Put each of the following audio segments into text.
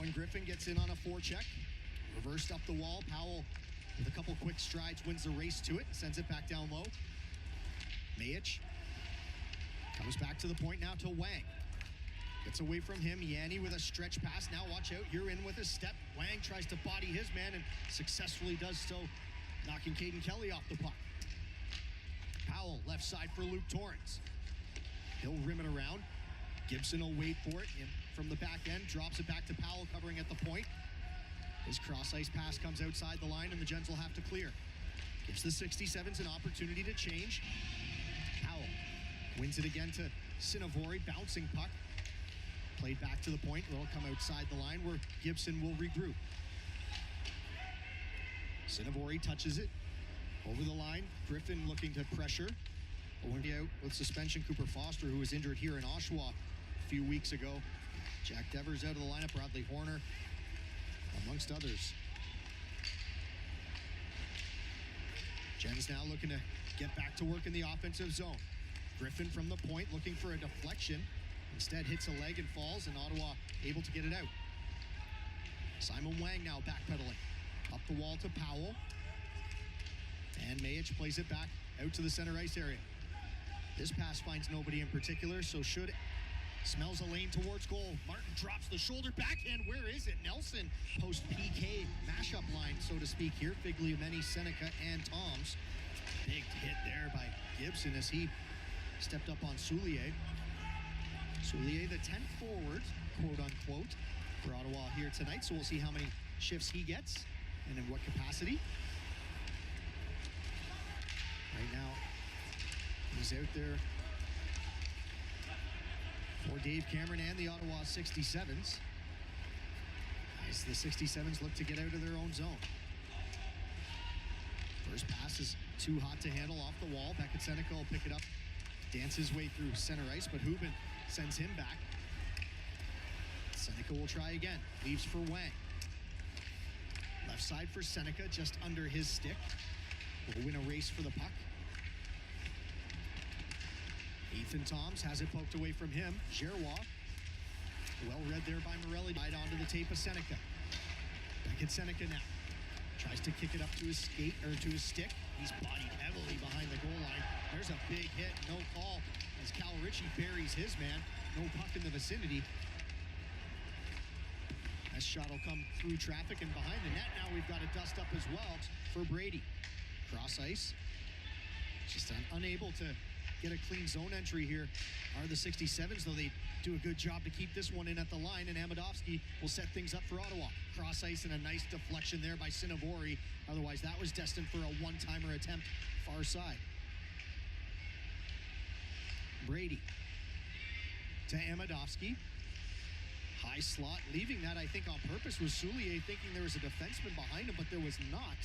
Cameron Griffin gets in on a forecheck. Reversed up the wall. Powell, with a couple quick strides, wins the race to it. Sends it back down low. Mayich comes back to the point now to Wang. Gets away from him. Yanni with a stretch pass. Now watch out. You're in with a step. Wang tries to body his man and successfully does so, knocking Caden Kelly off the puck. Powell, left side for Luke Torrance. He'll rim it around. Gibson will wait for it from the back end. Drops it back to Powell, covering at the point. His cross-ice pass comes outside the line, and the Gens will have to clear. Gives the 67's an opportunity to change. Powell wins it again to Sinavori, bouncing puck. Played back to the point. It'll come outside the line where Gibson will regroup. Sinavori touches it over the line. Griffin looking to pressure. Owendy out with suspension. Cooper Foster, who was injured here in Oshawa a few weeks ago. Jack Devers out of the lineup. Bradley Horner, amongst others. Gens now looking to get back to work in the offensive zone. Griffin from the point looking for a deflection. Instead hits a leg and falls, and Ottawa able to get it out. Simon Wang now backpedaling. Up the wall to Powell. And Mayich plays it back out to the center ice area. This pass finds nobody in particular, so should smells a lane towards goal. Martin drops the shoulder backhand. Where is it? Nelson post PK mashup line, so to speak here. Figliameni, Seneca, and Toms. Big hit there by Gibson as he stepped up on Soulier. Soulier, the 10th forward, quote unquote, for Ottawa here tonight. So we'll see how many shifts he gets and in what capacity. Right now, he's out there for Dave Cameron and the Ottawa 67's. As the 67's look to get out of their own zone. First pass is too hot to handle off the wall. Beckett Seneca will pick it up, dance his way through center ice, but Hubin sends him back. Seneca will try again. Leaves for Wang. Left side for Seneca, just under his stick. Will win a race for the puck. Ethan Toms has it poked away from him. Giroux, well read there by Morelli. Right onto the tape of Seneca. Beckett Seneca now. Tries to kick it up to his skate, or to his stick. He's bodied heavily behind the goal line. There's a big hit, no call, as Cal Ritchie buries his man. No puck in the vicinity. That shot will come through traffic and behind the net. Now we've got a dust up as well for Brady. Cross ice. Just unable to get a clean zone entry here are the 67's, though they do a good job to keep this one in at the line, and Amadovsky will set things up for Ottawa. Cross ice and a nice deflection there by Sinavori. Otherwise, that was destined for a one-timer attempt far side. Brady to Amadovsky. High slot, leaving that, I think, on purpose was Soulier, thinking there was a defenseman behind him, but there was not.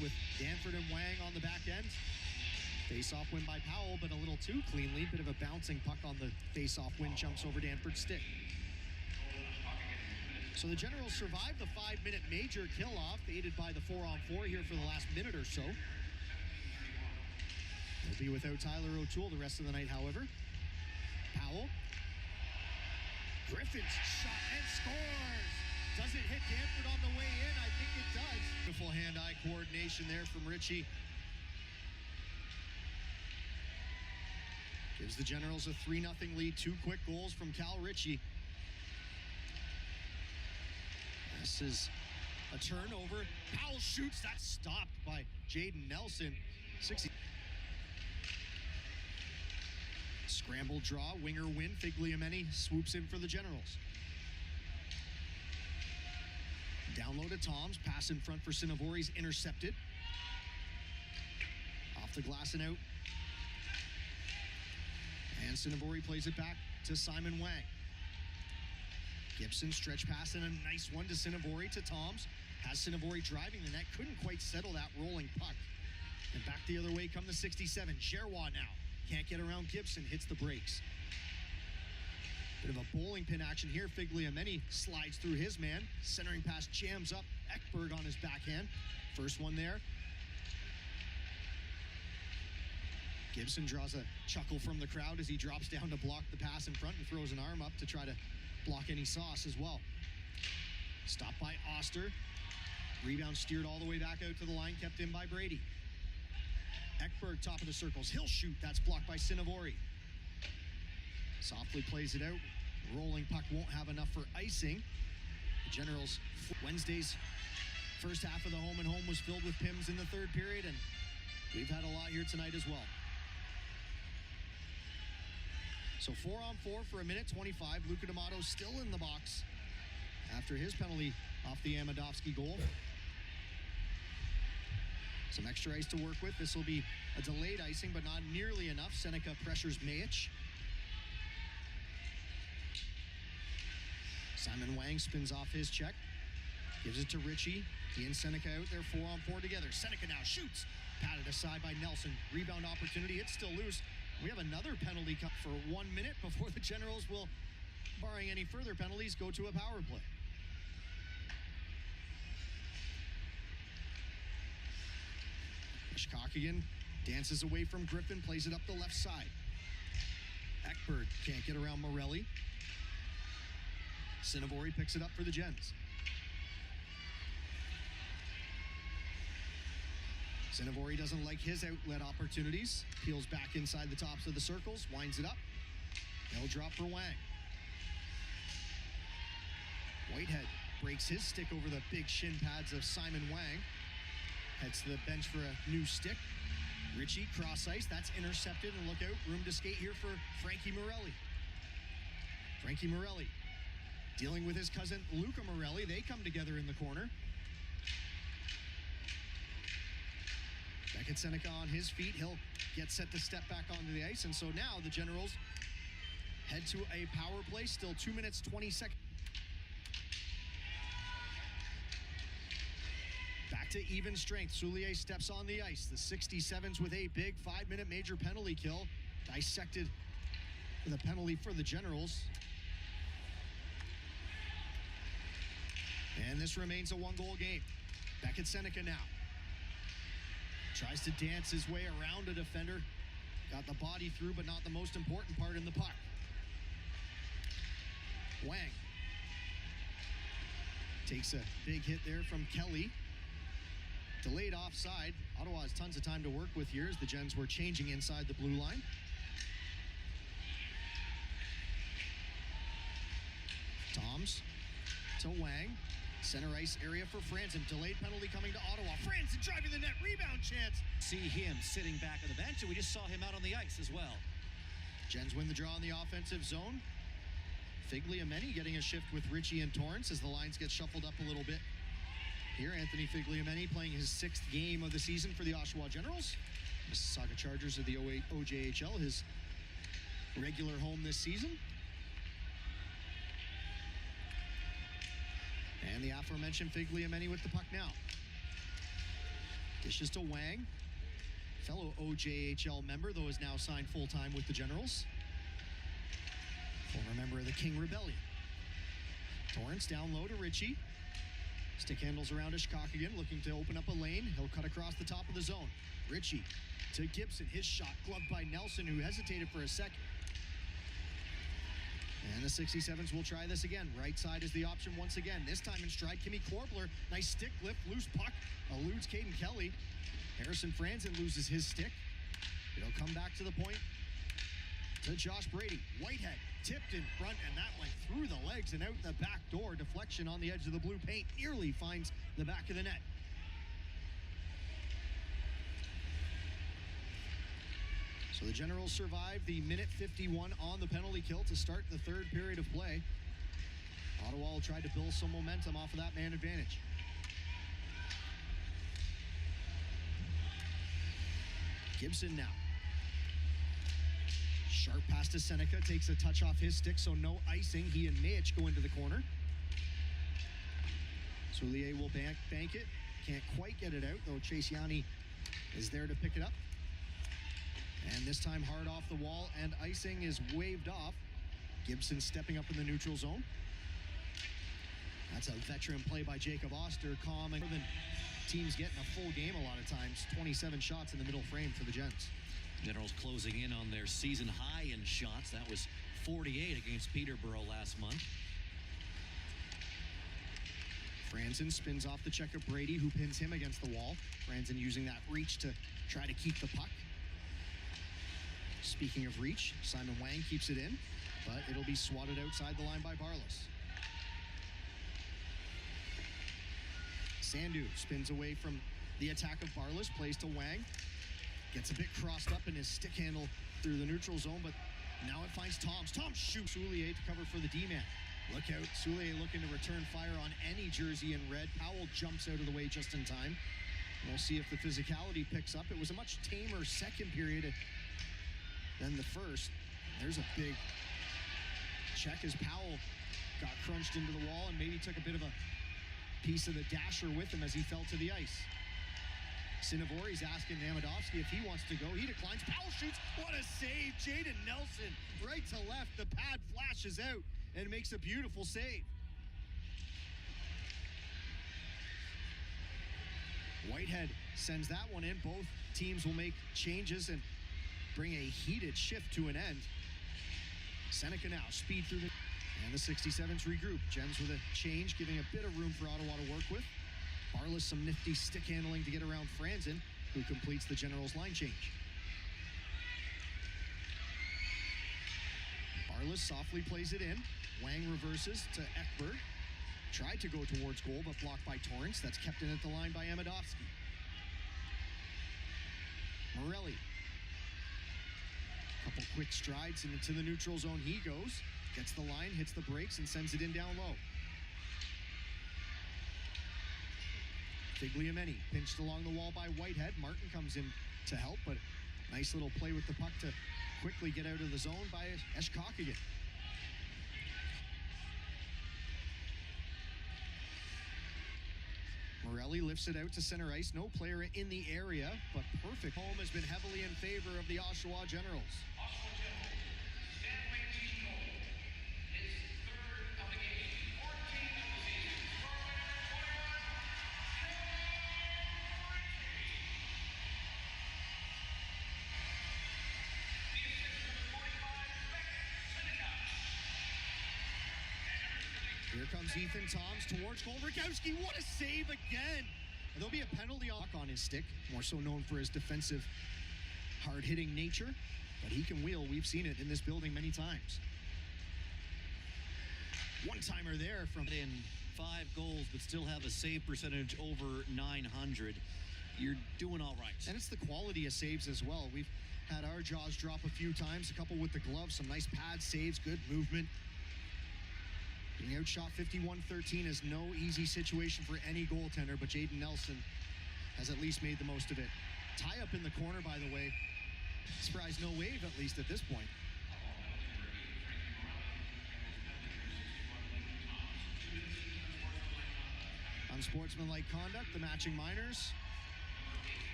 With Danford and Wang on the back end. Face-off win by Powell, but a little too cleanly. Bit of a bouncing puck on the face-off win, jumps over Danford's stick. So the Generals survived the 5-minute major kill-off, aided by the 4-on-4 here for the last minute or so. They'll be without Tyler O'Toole the rest of the night, however. Powell. Griffin's shot and scores! Does it hit Danford on the way in? I think it does. Beautiful hand-eye coordination there from Ritchie. Gives the Generals a 3-0 lead. 2 quick goals from Cal Ritchie. This is a turnover. Powell shoots. That's stopped by Jaden Nelson. 60. Scramble draw. Winger win. Figliameni swoops in for the Generals. Down low to Toms. Pass in front for Sinavori's intercepted. Off the glass and out. And Sinavori plays it back to Simon Wang. Gibson stretch pass and a nice one to Sinavori to Toms. Has Sinavori driving the net. Couldn't quite settle that rolling puck. And back the other way come the 67. Giroux now. Can't get around Gibson. Hits the brakes. Bit of a bowling pin action here. Figliameni slides through his man. Centering pass jams up. Ekberg on his backhand. First one there. Gibson draws a chuckle from the crowd as he drops down to block the pass in front and throws an arm up to try to block any sauce as well. Stopped by Oster. Rebound steered all the way back out to the line, kept in by Brady. Ekberg, top of the circles. He'll shoot. That's blocked by Sinovori. Softly plays it out. Rolling puck won't have enough for icing. The Generals, Wednesday's first half of the home and home was filled with PIMs in the third period, and we've had a lot here tonight as well. So 4-on-4 for a minute 25. Luka D'Amato still in the box after his penalty off the Amidovsky goal. Some extra ice to work with. This will be a delayed icing, but not nearly enough. Seneca pressures Mayich. Simon Wang spins off his check. Gives it to Ritchie. He and Seneca out there 4-on-4 together. Seneca now shoots. Patted aside by Nelson. Rebound opportunity. It's still loose. We have another penalty cut for 1 minute before the Generals will, barring any further penalties, go to a power play. Shkokian dances away from Griffin, plays it up the left side. Ekberg can't get around Morelli. Sinovori picks it up for the Gens. Sinovori doesn't like his outlet opportunities. Peels back inside the tops of the circles, winds it up. No drop for Wang. Whitehead breaks his stick over the big shin pads of Simon Wang. Heads to the bench for a new stick. Ritchie, cross ice, that's intercepted, and look out, room to skate here for Frankie Morelli. Frankie Morelli dealing with his cousin Luca Morelli. They come together in the corner. Beckett Seneca on his feet. He'll get set to step back onto the ice, and so now the Generals head to a power play. Still 2 minutes, 20 seconds. Back to even strength. Soulier steps on the ice. The 67's with a big 5-minute major penalty kill. Dissected with a penalty for the Generals. And this remains a 1-goal game. Beckett Seneca now. Tries to dance his way around a defender. Got the body through, but not the most important part in the puck. Wang takes a big hit there from Kelly. Delayed offside. Ottawa has tons of time to work with here as the Gens were changing inside the blue line. Toms to Wang. Center ice area for Franzen. Delayed penalty coming to Ottawa. Franzen driving the net. Rebound chance. See him sitting back on the bench, and we just saw him out on the ice as well. Gens win the draw in the offensive zone. Figliameni getting a shift with Ritchie and Torrance as the lines get shuffled up a little bit. Here, Anthony Figliameni playing his 6th game of the season for the Oshawa Generals. Mississauga Chargers of the OHL, his regular home this season. And the aforementioned Figliameni with the puck now. Dishes to Wang. Fellow OJHL member, though is now signed full-time with the Generals. Former member of the King Rebellion. Torrance down low to Ritchie. Stick handles around Shkokian, looking to open up a lane. He'll cut across the top of the zone. Ritchie to Gibson. His shot gloved by Nelson, who hesitated for a second. And the 67's will try this again. Right side is the option once again. This time in stride, Kimmy Korbler. Nice stick lift, loose puck. Eludes Caden Kelly. Harrison Franzen loses his stick. It'll come back to the point to Josh Brady. Whitehead tipped in front, and that went through the legs and out the back door. Deflection on the edge of the blue paint. Nearly finds the back of the net. So the Generals survive the minute 51 on the penalty kill to start the third period of play. Ottawa will try to build some momentum off of that man advantage. Gibson now. Sharp pass to Seneca, takes a touch off his stick, so no icing. He and Mayich go into the corner. Soulier will bank it. Can't quite get it out, though Chase Yanni is there to pick it up. And this time hard off the wall, and icing is waved off. Gibson stepping up in the neutral zone. That's a veteran play by Jacob Oster, calm, and more than teams getting a full game a lot of times. 27 shots in the middle frame for the Gens. Generals closing in on their season high in shots. That was 48 against Peterborough last month. Franzen spins off the check of Brady, who pins him against the wall. Franzen using that reach to try to keep the puck. Speaking of reach, Simon Wang keeps it in, but it'll be swatted outside the line by Barlas. Sandu spins away from the attack of Barlas, plays to Wang. Gets a bit crossed up in his stick handle through the neutral zone, but now it finds Toms. Toms shoots Soulier to cover for the D-man. Look out, Soulier looking to return fire on any jersey in red. Powell jumps out of the way just in time. We'll see if the physicality picks up. It was a much tamer second period than the first. There's a big check as Powell got crunched into the wall and maybe took a bit of a piece of the dasher with him as he fell to the ice. Sinavori's asking Namodowski if he wants to go. He declines. Powell shoots. What a save. Jaden Nelson right to left. The pad flashes out and makes a beautiful save. Whitehead sends that one in. Both teams will make changes and bring a heated shift to an end. Seneca now speed through the... And the 67's regroup. Gems with a change, giving a bit of room for Ottawa to work with. Barlas some nifty stick handling to get around Franzen, who completes the Generals line change. Barlas softly plays it in. Wang reverses to Ekberg. Tried to go towards goal, but blocked by Torrance. That's kept in at the line by Amidovski. Morelli. Couple quick strides and into the neutral zone he goes. Gets the line, hits the brakes, and sends it in down low. Figliameni pinched along the wall by Whitehead. Martin comes in to help, but nice little play with the puck to quickly get out of the zone by Eshkok again. Morelli lifts it out to center ice. No player in the area, but perfect. Home has been heavily in favor of the Oshawa Generals. Here comes Ethan Toms towards goal. Rakowski, what a save again! And there'll be a penalty on his stick, more so known for his defensive, hard-hitting nature. But he can wheel. We've seen it in this building many times. One-timer there from... In 5 goals, but still have a save percentage over 900. You're doing all right. And it's the quality of saves as well. We've had our jaws drop a few times, a couple with the gloves, some nice pad saves, good movement. Being outshot 51-13 is no easy situation for any goaltender, but Jaden Nelson has at least made the most of it. Tie up in the corner, by the way. Surprise, no wave, at least at this point. Unsportsmanlike conduct, the matching minors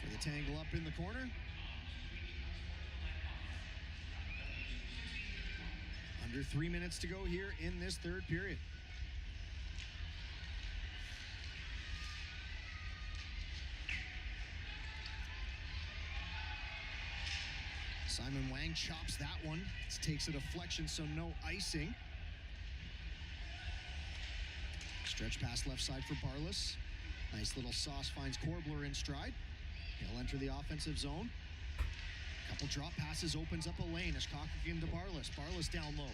for the tangle up in the corner. Under 3 minutes to go here in this third period. Simon Wang chops that one. Takes a deflection, so no icing. Stretch pass left side for Barlas. Nice little sauce finds Korbler in stride. He'll enter the offensive zone. Couple drop passes, opens up a lane. Eshkok again to Barlas. Barlas down low.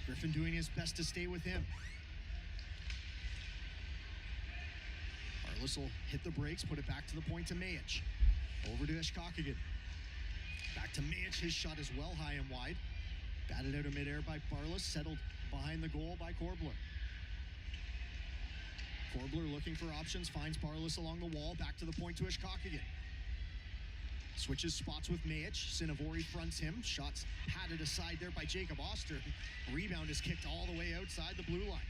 Griffin doing his best to stay with him. Barlas will hit the brakes, put it back to the point to Mayich. Over to Eshkok again. Back to Mayich. His shot is well high and wide. Batted out of midair by Barlas. Settled behind the goal by Korbler. Korbler looking for options. Finds Barlas along the wall. Back to the point to Eshkok again. Switches spots with Mayich. Sinavori fronts him. Shots patted aside there by Jacob Oster. Rebound is kicked all the way outside the blue line.